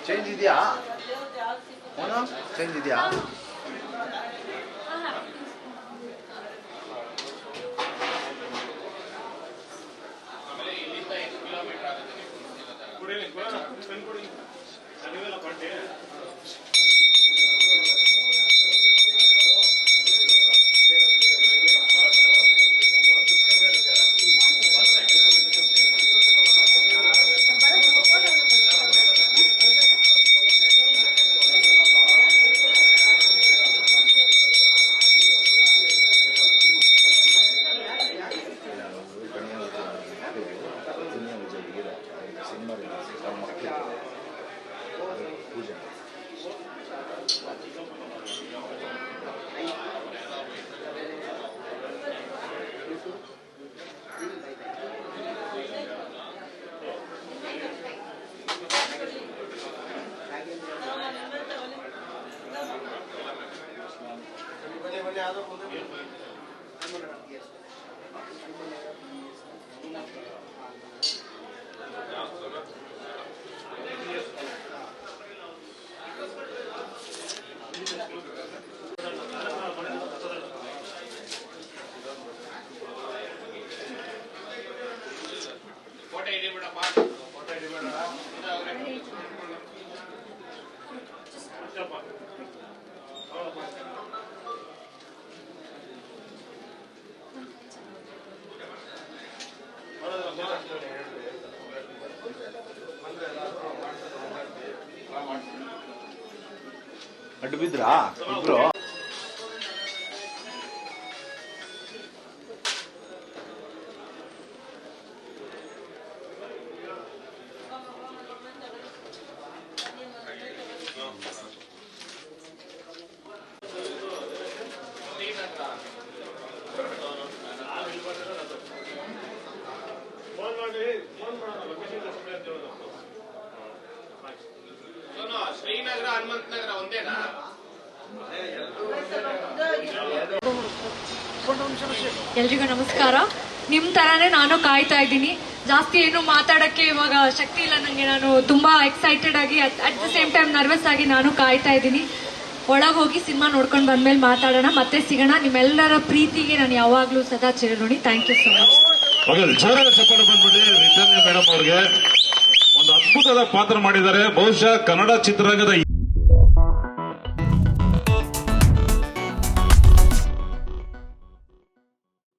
Change ಇದೆಯಾ? Change ಇದೆಯಾ? पूजा ಅಡ್ಡು ಬಿದ್ರಾ ಇಬ್ರು? ಶ್ರೀನಗರ ಹನುಮಂತನಗರ ಒಂದೇನಾ? ಎಲ್ರಿಗೂ ನಮಸ್ಕಾರ. ನಿಮ್ ತರಾನೇ ನಾನು ಕಾಯ್ತಾ ಇದ್ದೀನಿ. ಜಾಸ್ತಿ ಏನು ಮಾತಾಡಕ್ಕೆ ಇವಾಗ ಶಕ್ತಿ ಇಲ್ಲ ನಂಗೆ. ನಾನು ತುಂಬಾ ಎಕ್ಸೈಟೆಡ್ ಆಗಿ at the same time nervous ಆಗಿ ನಾನು ಕಾಯ್ತಾ ಇದ್ದೀನಿ. ಒಳಗೆ ಹೋಗಿ ಸಿನಿಮಾ ನೋಡ್ಕೊಂಡು ಬಂದ್ಮೇಲೆ ಮಾತಾಡೋಣ. ಮತ್ತೆ ಸಿಗೋಣ. ನಿಮ್ಮೆಲ್ಲರ ಪ್ರೀತಿಗೆ ನಾನು ಯಾವಾಗ್ಲೂ ಸದಾ ಚಿರಋಣಿ. Thank you so much. ಜೋರಾದ ಚಪ್ಪಾಳೆ ಬಂದ್ಬಿಡಿ ರಿಟರ್ನ್ ಮೇಡಮ್ ಅವ್ರಿಗೆ. ಒಂದು ಅದ್ಭುತದ ಪಾತ್ರ ಮಾಡಿದ್ದಾರೆ. ಬಹುಶಃ ಕನ್ನಡ ಚಿತ್ರರಂಗದ